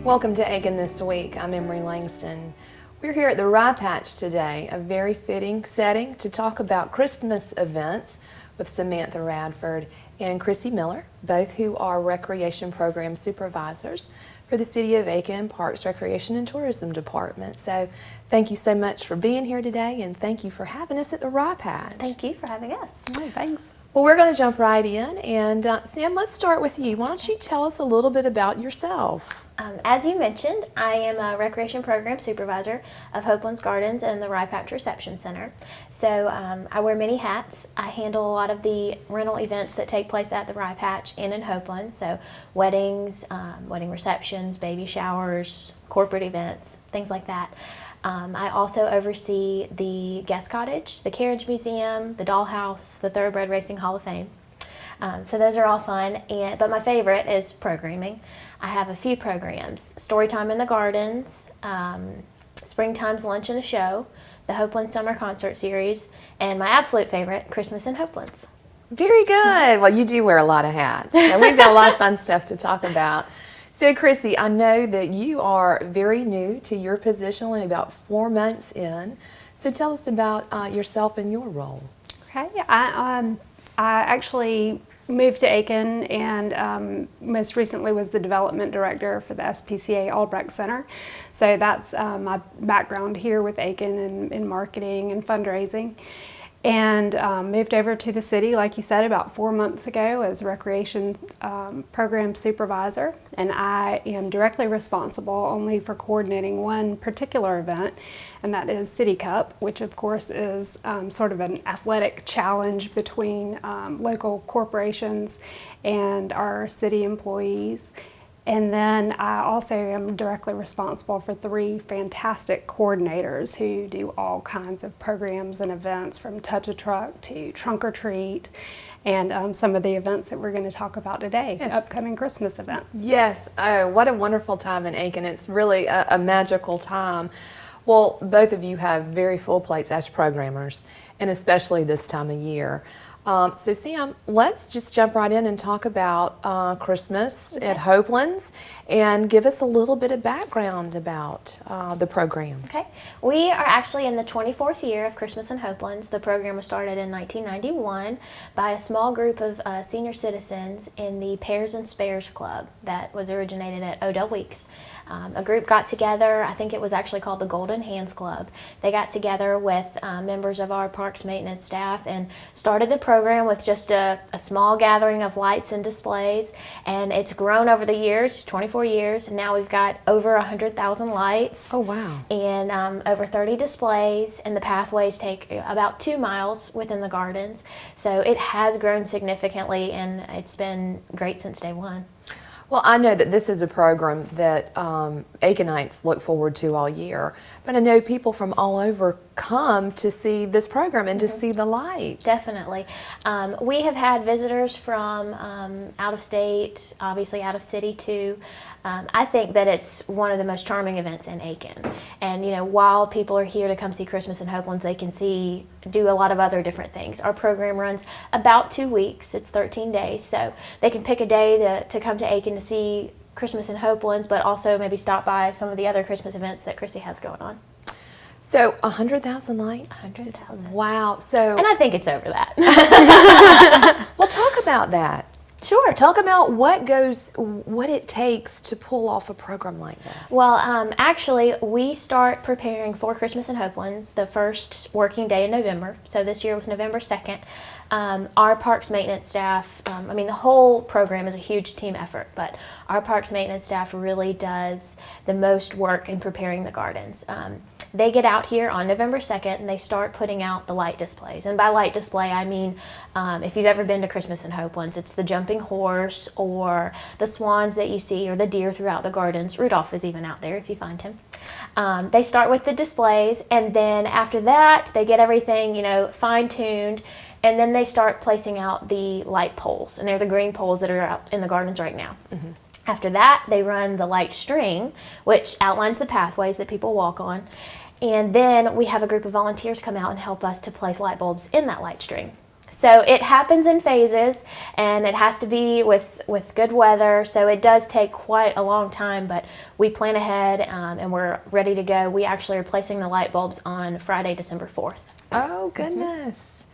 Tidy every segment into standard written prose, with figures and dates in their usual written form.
Welcome to Aiken This Week. I'm Emery Langston. We're here at the Rye Patch today, a very fitting setting to talk about Christmas events with Samantha Radford and Chrissey Miller, both who are Recreation Program Supervisors for the City of Aiken Parks, Recreation and Tourism Department. So thank you so much for being here today, and thank you for having us at the Rye Patch. Thank you for having us. Oh, thanks. Well, we're going to jump right in, and Sam, let's start with you. Why don't you tell us a little bit about yourself? As you mentioned, I am a Recreation Program Supervisor of Hopelands Gardens and the Rye Patch Reception Center. So I wear many hats. I handle a lot of the rental events that take place at the Rye Patch and in Hopelands. So weddings, wedding receptions, baby showers, corporate events, things like that. I also oversee the guest cottage, the carriage museum, the dollhouse, the Thoroughbred Racing Hall of Fame. So those are all fun, but my favorite is programming. I have a few programs: Storytime in the Gardens, Springtime's Lunch and a Show, the Hopeland Summer Concert Series, and my absolute favorite, Christmas in Hopelands. Very good. Well, you do wear a lot of hats, and we've got a lot of fun stuff to talk about. So, Chrissy, I know that you are very new to your position, only about 4 months in. So tell us about yourself and your role. Okay, I actually moved to Aiken and most recently was the development director for the SPCA Albrecht Center. So that's my background here with Aiken in marketing and fundraising. And moved over to the city, like you said, about 4 months ago as Recreation Program Supervisor. And I am directly responsible only for coordinating one particular event, and that is City Cup, which of course is sort of an athletic challenge between local corporations and our city employees. And then I also am directly responsible for 3 fantastic coordinators who do all kinds of programs and events, from Touch a Truck to Trunk or Treat, and some of the events that we're going to talk about today, yes. The upcoming Christmas events. Yes, oh, what a wonderful time in Aiken. It's really a magical time. Well, both of you have very full plates as programmers, and especially this time of year. So Sam, let's just jump right in and talk about Christmas at Hopelands, and give us a little bit of background about the program. Okay, we are actually in the 24th year of Christmas in Hopelands. The program was started in 1991 by a small group of senior citizens in the Pairs and Spares Club that was originated at Odell Weeks. A group got together, I think it was actually called the Golden Hands Club. They got together with members of our parks maintenance staff and started the program with just a small gathering of lights and displays, and it's grown over the years, 24 years, and now we've got over 100,000 lights. Oh, wow. And over 30 displays, and the pathways take about 2 miles within the gardens. So it has grown significantly, and it's been great since day one. Well, I know that this is a program that Aikenites look forward to all year, but I know people from all over come to see this program and to see the lights. Definitely. We have had visitors from out of state, obviously out of city too. I think that it's one of the most charming events in Aiken. And you know, while people are here to come see Christmas in Hopelands, they can do a lot of other different things. Our program runs about 2 weeks. It's 13 days. So they can pick a day to come to Aiken to see Christmas in Hopelands, but also maybe stop by some of the other Christmas events that Chrissy has going on. So 100,000 lights? 100,000. Wow. So, and I think it's over that. well, talk about that. Sure. Talk about what it takes to pull off a program like this. Well, actually, we start preparing for Christmas in Hopelands the first working day in November. So this year was November 2nd. Our parks maintenance staff, the whole program is a huge team effort, but our parks maintenance staff really does the most work in preparing the gardens. They get out here on November 2nd and they start putting out the light displays. And by light display, I mean, if you've ever been to Christmas in Hopelands, it's the jumping horse or the swans that you see, or the deer throughout the gardens. Rudolph is even out there if you find him. They start with the displays, and then after that, they get everything, fine-tuned, and then they start placing out the light poles, and they're the green poles that are out in the gardens right now. Mm-hmm. After that, they run the light string, which outlines the pathways that people walk on. And then we have a group of volunteers come out and help us to place light bulbs in that light string. So it happens in phases, and it has to be with good weather. So it does take quite a long time, but we plan ahead, and we're ready to go. We actually are placing the light bulbs on Friday, December 4th. Oh, goodness.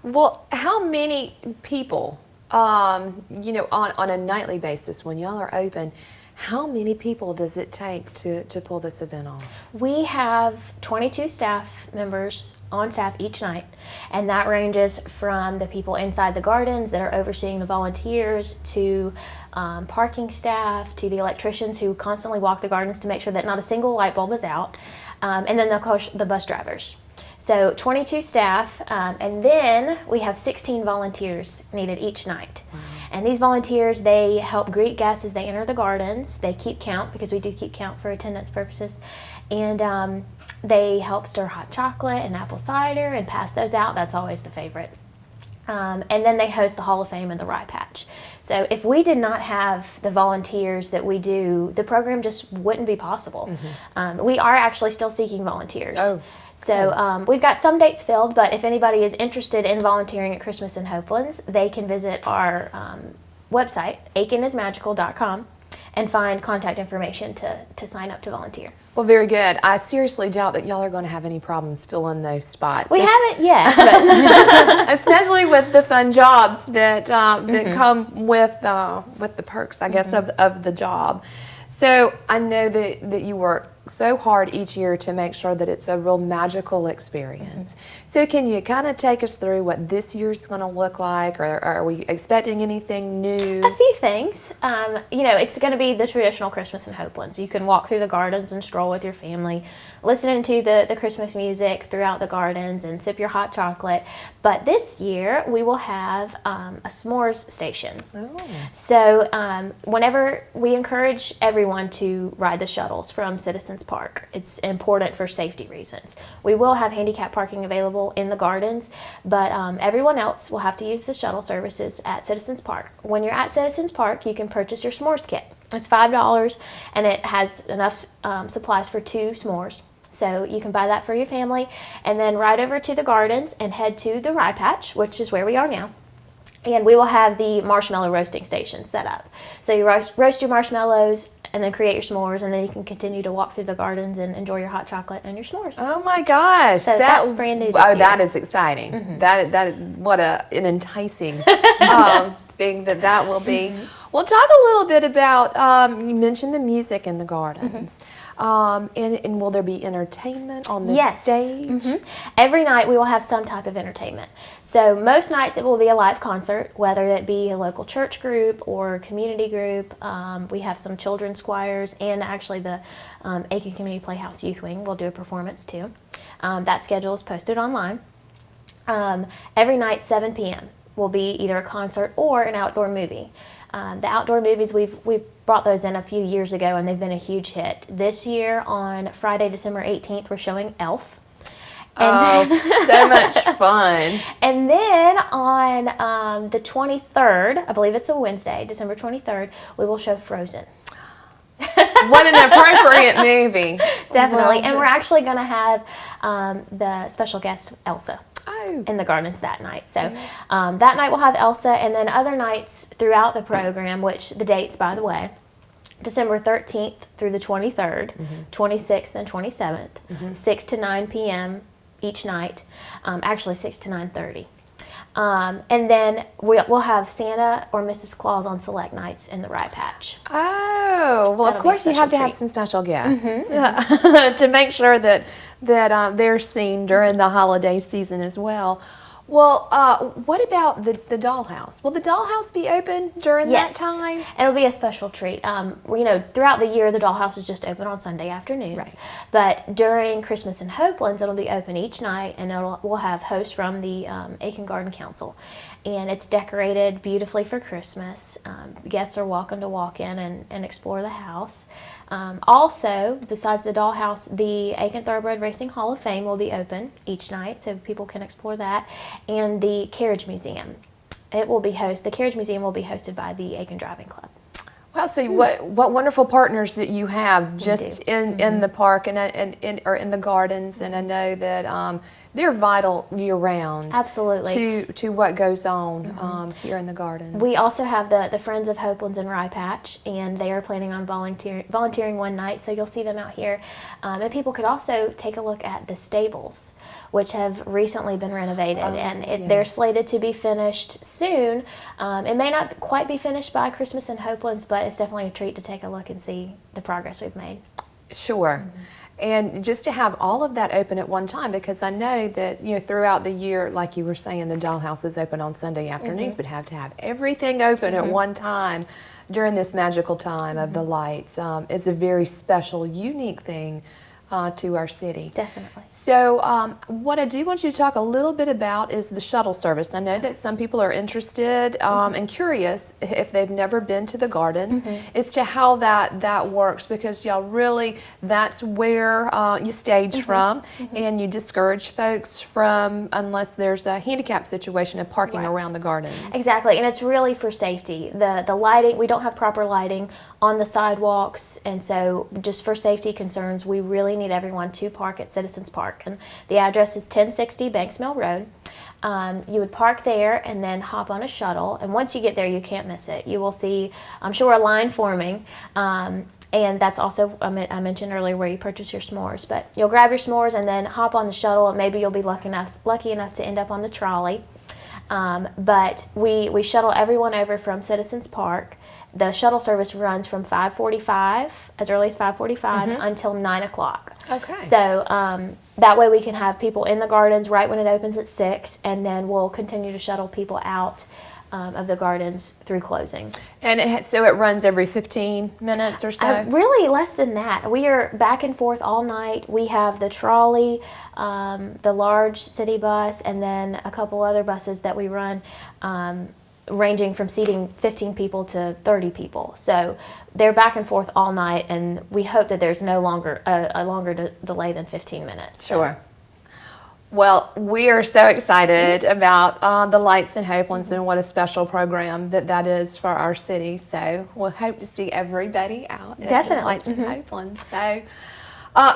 Well, how many people, you know, on a nightly basis when y'all are open, how many people does it take to pull this event off? We have 22 staff members on staff each night, and that ranges from the people inside the gardens that are overseeing the volunteers to parking staff to the electricians who constantly walk the gardens to make sure that not a single light bulb is out, and then of course the bus drivers. So 22 staff, and then we have 16 volunteers needed each night. Wow. And these volunteers, they help greet guests as they enter the gardens. They keep count, because we do keep count for attendance purposes. And they help stir hot chocolate and apple cider and pass those out. That's always the favorite. And then they host the Hall of Fame and the Rye Patch. So if we did not have the volunteers that we do, the program just wouldn't be possible. Mm-hmm. We are actually still seeking volunteers. Oh. So we've got some dates filled, but if anybody is interested in volunteering at Christmas in Hopelands, they can visit our website, aikenismagical.com, and find contact information to sign up to volunteer. Well, very good. I seriously doubt that y'all are going to have any problems filling those spots. We haven't yet, but especially with the fun jobs that that come with the perks, I guess, of the job. So I know that you work so hard each year to make sure that it's a real magical experience. So can you kind of take us through what this year's going to look like, or are we expecting anything new? A few things. You know, it's going to be the traditional Christmas in Hopelands. You can walk through the gardens and stroll with your family, listening to the Christmas music throughout the gardens and sip your hot chocolate. But this year we will have a s'mores station. Oh. So whenever we encourage everyone to ride the shuttles from Citizens Park, it's important for safety reasons. We will have handicap parking available in the gardens, but everyone else will have to use the shuttle services at Citizens Park. When you're at Citizens Park, you can purchase your s'mores kit. It's $5, and it has enough supplies for 2 s'mores. So you can buy that for your family, and then ride over to the gardens and head to the Rye Patch, which is where we are now. And we will have the marshmallow roasting station set up. So you roast your marshmallows and then create your s'mores, and then you can continue to walk through the gardens and enjoy your hot chocolate and your s'mores. Oh my gosh. So that's brand new this year. That is exciting. Mm-hmm. That what an enticing thing that will be. Mm-hmm. Well, talk a little bit about, you mentioned the music in the gardens. And will there be entertainment on the stage? Mm-hmm. Every night we will have some type of entertainment. So most nights it will be a live concert, whether it be a local church group or community group. We have some children's choirs, and actually the Aiken Community Playhouse Youth Wing will do a performance too. That schedule is posted online. Every night, 7 p.m. will be either a concert or an outdoor movie. The outdoor movies, we've brought those in a few years ago, and they've been a huge hit. This year on Friday, December 18th, we're showing Elf. And so much fun. And then on the 23rd, I believe it's a Wednesday, December 23rd, we will show Frozen. What an appropriate movie. Definitely. And we're actually going to have the special guest, Elsa, in the gardens that night. So that night we'll have Elsa, and then other nights throughout the program, which the dates, by the way, December 13th through the 23rd, 26th and 27th, 6 to 9 p.m. each night, actually 6 to 9:30. And then we'll have Santa or Mrs. Claus on select nights in the Rye Patch. Oh, well, of course you have to have some special guests to make sure that they're seen during the holiday season as well. Well, what about the dollhouse? Will the dollhouse be open during that time? It'll be a special treat. You know, throughout the year, the dollhouse is just open on Sunday afternoons. Right. But during Christmas in Hopelands, it'll be open each night, and we'll have hosts from the Aiken Garden Council. And it's decorated beautifully for Christmas. Guests are welcome to walk in and explore the house. Also, besides the dollhouse, the Aiken Thoroughbred Racing Hall of Fame will be open each night, so people can explore that. And the Carriage Museum, the Carriage Museum will be hosted by the Aiken Driving Club. Well, so what wonderful partners that you have just in the park and or in the gardens, and I know that they're vital year round. Absolutely. To what goes on here in the gardens. We also have the Friends of Hopelands and Rye Patch, and they are planning on volunteering one night, so you'll see them out here. And people could also take a look at the stables, which have recently been renovated, they're slated to be finished soon. It may not quite be finished by Christmas in Hopelands, but it's definitely a treat to take a look and see the progress we've made. Sure. And just to have all of that open at one time, because I know that, you know, throughout the year, like you were saying, the dollhouse is open on Sunday afternoons, but have to have everything open at one time during this magical time of the lights is a very special, unique thing to our city. Definitely. So what I do want you to talk a little bit about is the shuttle service. I know that some people are interested and curious if they've never been to the gardens as to how that works, because y'all really, that's where you stage from, and you discourage folks from, unless there's a handicap situation, of parking around the gardens. Exactly, and it's really for safety. The lighting, we don't have proper lighting on the sidewalks, and so just for safety concerns, we really need everyone to park at Citizens Park. And the address is 1060 Banks Mill Road. You would park there and then hop on a shuttle, and once you get there, you can't miss it. You will see, I'm sure, a line forming. And that's also, I mentioned earlier, where you purchase your s'mores. But you'll grab your s'mores and then hop on the shuttle, and maybe you'll be lucky enough to end up on the trolley. But we shuttle everyone over from Citizens Park. The shuttle service runs from 5:45, as early as 5:45, until 9 o'clock. Okay. So that way we can have people in the gardens right when it opens at 6, and then we'll continue to shuttle people out of the gardens through closing. And so it runs every 15 minutes or so? Really less than that. We are back and forth all night. We have the trolley, the large city bus, and then a couple other buses that we run, ranging from seating 15 people to 30 people. So they're back and forth all night, and we hope that there's no longer a longer delay than 15 minutes. Sure. Well, we are so excited about the Lights in Hopelands and what a special program that is for our city. So we'll hope to see everybody out at the Lights in Hopelands. So,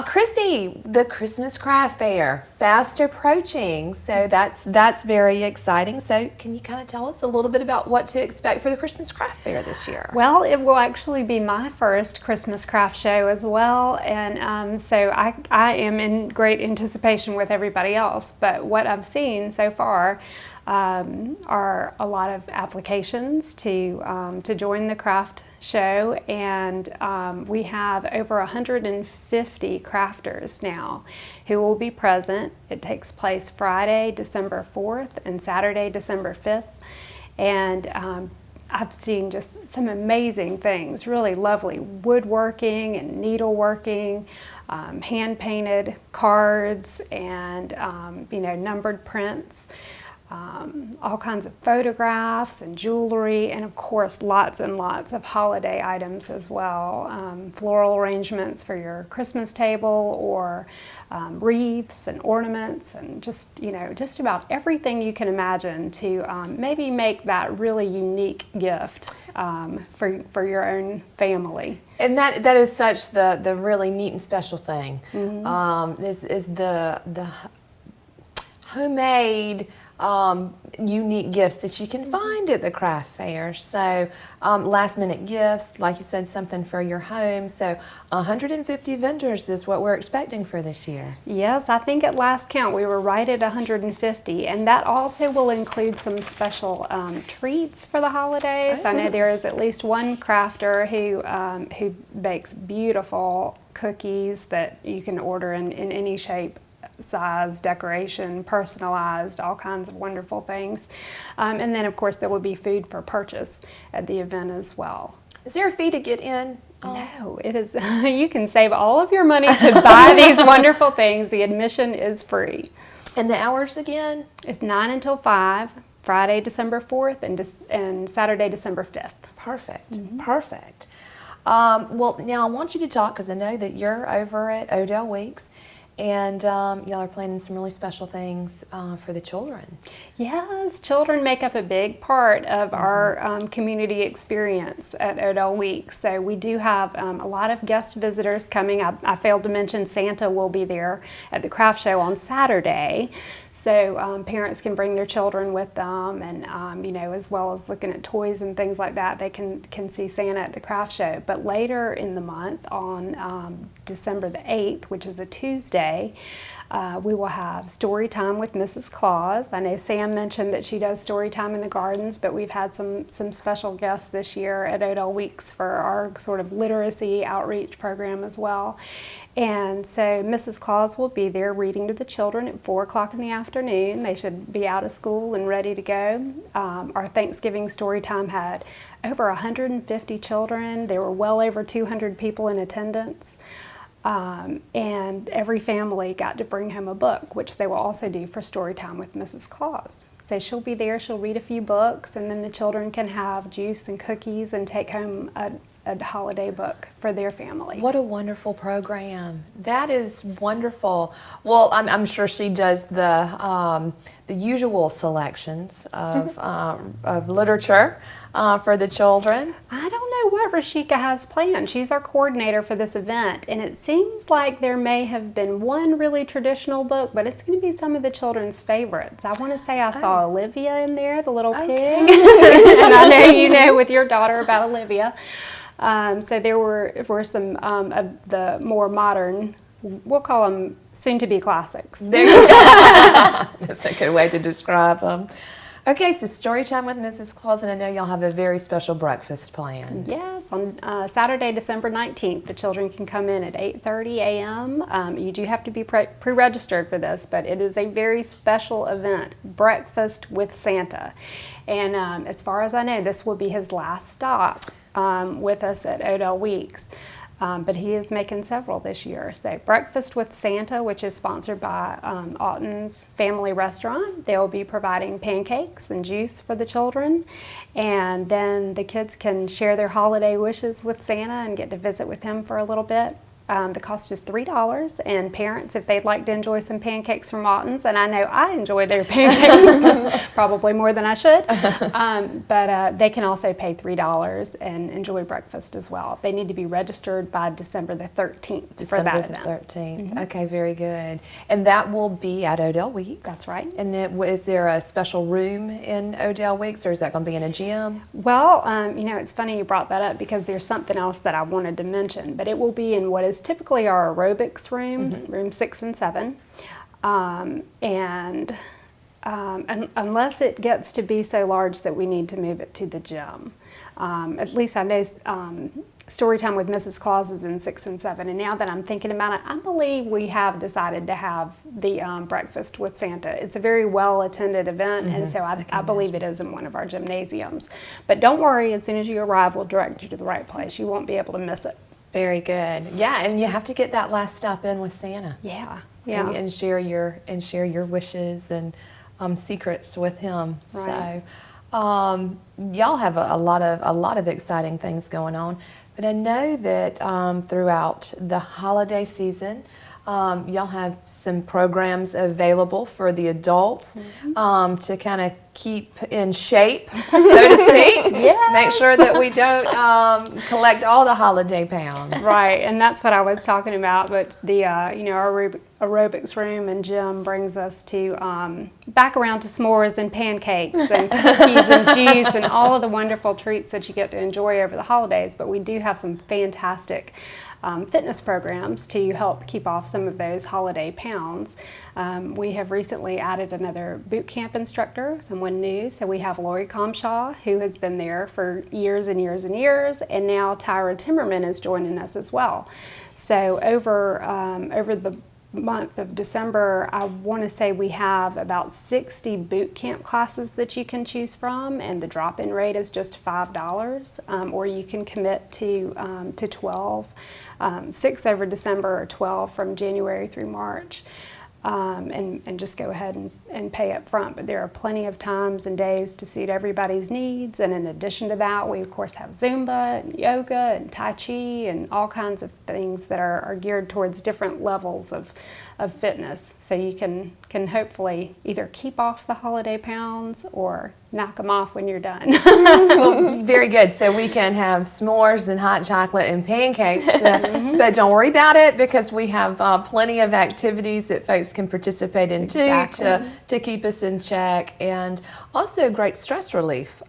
Chrissy, the Christmas Craft Fair, fast approaching. So that's very exciting. So can you kind of tell us a little bit about what to expect for the Christmas Craft Fair this year? Well, it will actually be my first Christmas craft show as well, and so I am in great anticipation with everybody else. But what I've seen so far are a lot of applications to join the craft show, and we have over 150 crafters now who will be present. It takes place Friday, December 4th and Saturday, December 5th, and I've seen just some amazing things, really lovely woodworking and needleworking, hand-painted cards, and numbered prints. All kinds of photographs and jewelry, and of course lots and lots of holiday items as well. Floral arrangements for your Christmas table, or wreaths and ornaments, and just about everything you can imagine to maybe make that really unique gift for your own family. And that is such the really neat and special thing. Is the homemade unique gifts that you can find at the craft fair. So last minute gifts, like you said, something for your home. So 150 vendors is what we're expecting for this year. Yes, I think at last count we were right at 150, and that also will include some special treats for the holidays. I know there is at least one crafter who bakes beautiful cookies that you can order in any shape, size, decoration, personalized, all kinds of wonderful things. And then of course there will be food for purchase at the event as well. Is there a fee to get in? No, it is. You can save all of your money to buy these wonderful things. The admission is free. And the hours again? It's 9 until 5, Friday, December 4th, and Saturday, December 5th. Perfect. Perfect. Well, now I want you to talk, because I know that you're over at Odell Weeks, And y'all are planning some really special things for the children. Yes, children make up a big part of our community experience at Odell Week. So we do have a lot of guest visitors coming. I failed to mention Santa will be there at the craft show on Saturday. So parents can bring their children with them, and as well as looking at toys and things like that, they can see Santa at the craft show. But later in the month, on December the 8th, which is a Tuesday, we will have story time with Mrs. Claus. I know Sam mentioned that she does story time in the gardens, but we've had some special guests this year at Odell Weeks for our sort of literacy outreach program as well. And so Mrs. Claus will be there reading to the children at 4 o'clock in the afternoon. They should be out of school and ready to go. Our Thanksgiving story time had over 150 children. There were well over 200 people in attendance. And every family got to bring home a book, which they will also do for story time with Mrs. Claus. So she'll be there, she'll read a few books, and then the children can have juice and cookies and take home a holiday book for their family. What a wonderful program. That is wonderful. Well, I'm sure she does the usual selections of literature for the children. I don't know what Rashika has planned. She's our coordinator for this event, and it seems like there may have been one really traditional book, but it's going to be some of the children's favorites. I want to say I saw Olivia in there, the little pig, and I know you know with your daughter about Olivia. So there were some of the more modern, we'll call them soon-to-be classics. There you go. That's a good way to describe them. Okay, so story time with Mrs. Claus, and I know y'all have a very special breakfast planned. Yes, on Saturday, December 19th, the children can come in at 8:30 a.m. You do have to be pre-registered for this, but it is a very special event, breakfast with Santa. And as far as I know, this will be his last stop with us at Odell Weeks. But he is making several this year. So Breakfast with Santa, which is sponsored by Alton's Family Restaurant. They'll be providing pancakes and juice for the children. And then the kids can share their holiday wishes with Santa and get to visit with him for a little bit. The cost is $3, and parents, if they'd like to enjoy some pancakes from Alton's, and I know I enjoy their pancakes, probably more than I should, but they can also pay $3 and enjoy breakfast as well. They need to be registered by December the 13th for that event. December the 13th. Okay, very good. And that will be at Odell Weeks? That's right. And is there a special room in Odell Weeks, or is that going to be in a gym? Well, it's funny you brought that up because there's something else that I wanted to mention, but it will be in what is typically our aerobics rooms, room 6 and 7, and unless it gets to be so large that we need to move it to the gym. At least I know story time with Mrs. Claus is in 6 and 7, and now that I'm thinking about it, I believe we have decided to have the breakfast with Santa. It's a very well attended event, and so I believe it is in one of our gymnasiums. But don't worry, as soon as you arrive, we'll direct you to the right place. You won't be able to miss it. Very good. Yeah, and you have to get that last stop in with Santa. Yeah. And share your wishes and secrets with him. Right. So, y'all have a lot of exciting things going on. But I know that throughout the holiday season, y'all have some programs available for the adults to kind of keep in shape, so to speak. Yes. Make sure that we don't collect all the holiday pounds. Right, and that's what I was talking about. But the our aerobics room and gym brings us to back around to s'mores and pancakes and cookies and juice and all of the wonderful treats that you get to enjoy over the holidays. But we do have some fantastic fitness programs to help keep off some of those holiday pounds. We have recently added another boot camp instructor, someone new. So we have Lori Comshaw, who has been there for years and years and years, and now Tyra Timmerman is joining us as well. So over the month of December, I want to say we have about 60 boot camp classes that you can choose from, and the drop-in rate is just $5, or you can commit to 12, 6 over December or 12 from January through March. And just go ahead and pay up front. But there are plenty of times and days to suit everybody's needs. And in addition to that, we of course have Zumba and yoga and Tai Chi and all kinds of things that are geared towards different levels of of fitness. So you can hopefully either keep off the holiday pounds or knock them off when you're done. Well, very good. So we can have s'mores and hot chocolate and pancakes, but don't worry about it because we have plenty of activities that folks can participate in to keep us in check, and also great stress relief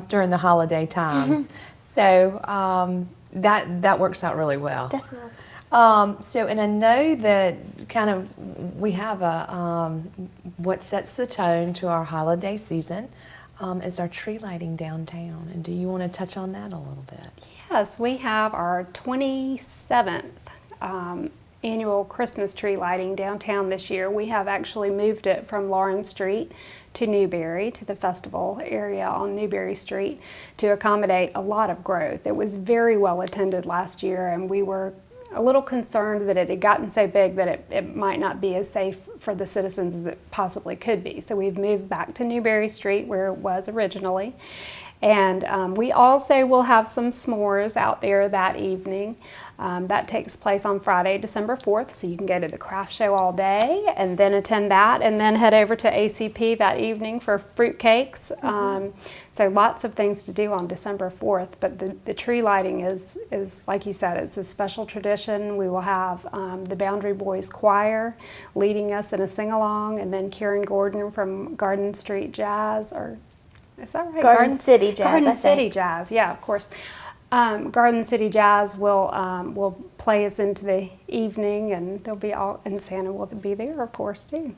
during the holiday times. So that works out really well. Definitely. And I know that kind of we have a what sets the tone to our holiday season is our tree lighting downtown. And do you want to touch on that a little bit? Yes, we have our 27th annual Christmas tree lighting downtown this year. We have actually moved it from Lawrence Street to Newberry, to the festival area on Newberry Street, to accommodate a lot of growth. It was very well attended last year, and we were a little concerned that it had gotten so big that it might not be as safe for the citizens as it possibly could be. So we've moved back to Newberry Street where it was originally. And we also will have some s'mores out there that evening. That takes place on Friday, December 4th, so you can go to the craft show all day and then attend that, and then head over to ACP that evening for fruit cakes. So lots of things to do on December 4th, but the tree lighting is, like you said, it's a special tradition. We will have the Boundary Boys Choir leading us in a sing-along, and then Karen Gordon from Garden Street Jazz, or is that right? Garden City Jazz. Garden City Jazz, yeah, of course. Garden City Jazz will play us into the evening, and they'll be all, and Santa will be there, of course, too.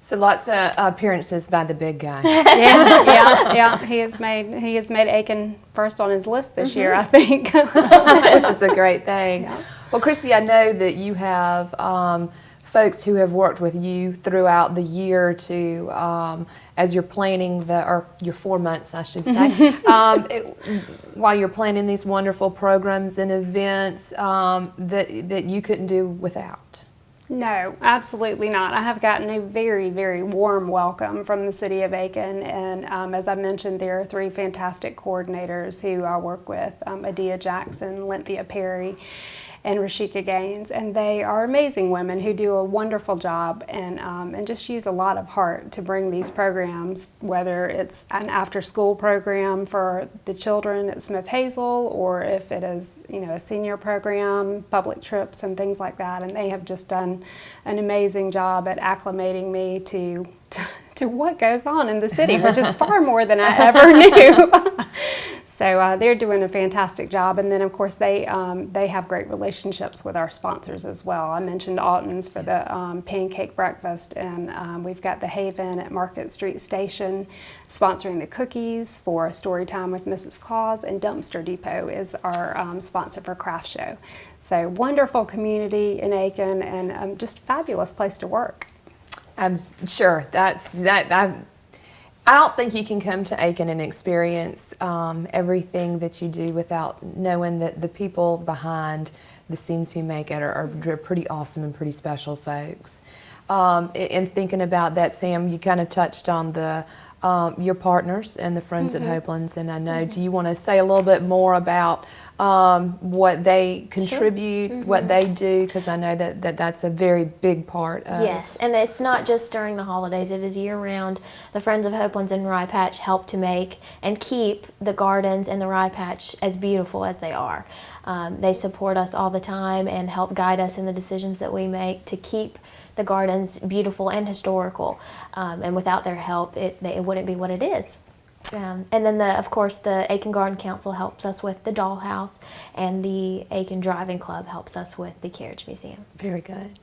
So lots of appearances by the big guy. Yeah. He has made Aiken first on his list this year, I think. Which is a great thing. Yeah. Well, Chrissy, I know that you have folks who have worked with you throughout the year to, as you're planning or your 4 months, I should say, while you're planning these wonderful programs and events that you couldn't do without. No, absolutely not. I have gotten a very, very warm welcome from the City of Aiken, and as I mentioned, there are 3 fantastic coordinators who I work with, Adia Jackson, Lynthia Perry, and Rashika Gaines, and they are amazing women who do a wonderful job and just use a lot of heart to bring these programs, whether it's an after-school program for the children at Smith Hazel, or if it is, a senior program, public trips and things like that. And they have just done an amazing job at acclimating me to what goes on in the city, which is far more than I ever knew. So they're doing a fantastic job, and then of course they have great relationships with our sponsors as well. I mentioned Alton's for the pancake breakfast, and we've got the Haven at Market Street Station sponsoring the cookies for Storytime with Mrs. Claus, and Dumpster Depot is our sponsor for Craft Show. So wonderful community in Aiken, and just a fabulous place to work. I'm sure I don't think you can come to Aiken and experience everything that you do without knowing that the people behind the scenes who make it are pretty awesome and pretty special folks. And thinking about that, Sam, you kind of touched on your partners and the Friends at Hopelands, and I know, do you want to say a little bit more about what they contribute, what they do, because I know that's a very big part of... Yes, and it's not just during the holidays, it is year-round. The Friends of Hopelands and Rye Patch help to make and keep the gardens and the Rye Patch as beautiful as they are. They support us all the time and help guide us in the decisions that we make to keep the gardens beautiful and historical, and without their help it wouldn't be what it is. And then of course the Aiken Garden Council helps us with the dollhouse, and the Aiken Driving Club helps us with the Carriage Museum. Very good.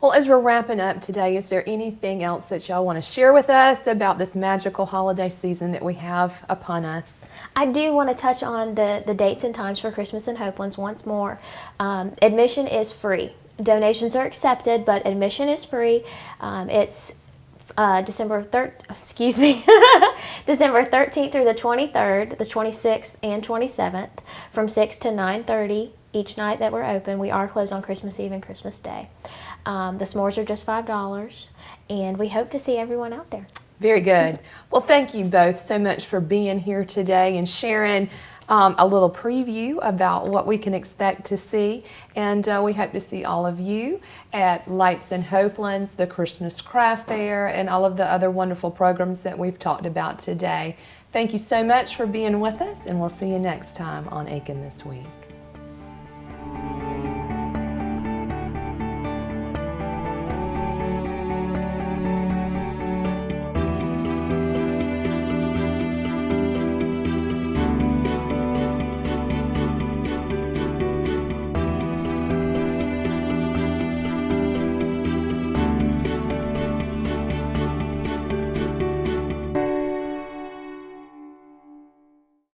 Well, as we're wrapping up today, is there anything else that y'all want to share with us about this magical holiday season that we have upon us? I do want to touch on the dates and times for Christmas in Hopelands once more. Admission is free. Donations are accepted, but admission is free. It's December 13th through the 23rd, the 26th and 27th, from 6 to 9:30 each night that we're open. We are closed on Christmas Eve and Christmas Day. The s'mores are just $5, and we hope to see everyone out there. Very good. Well, thank you both so much for being here today and sharing a little preview about what we can expect to see. And we hope to see all of you at Lights and Hopelands, the Christmas Craft Fair, and all of the other wonderful programs that we've talked about today. Thank you so much for being with us, and we'll see you next time on Aiken This Week.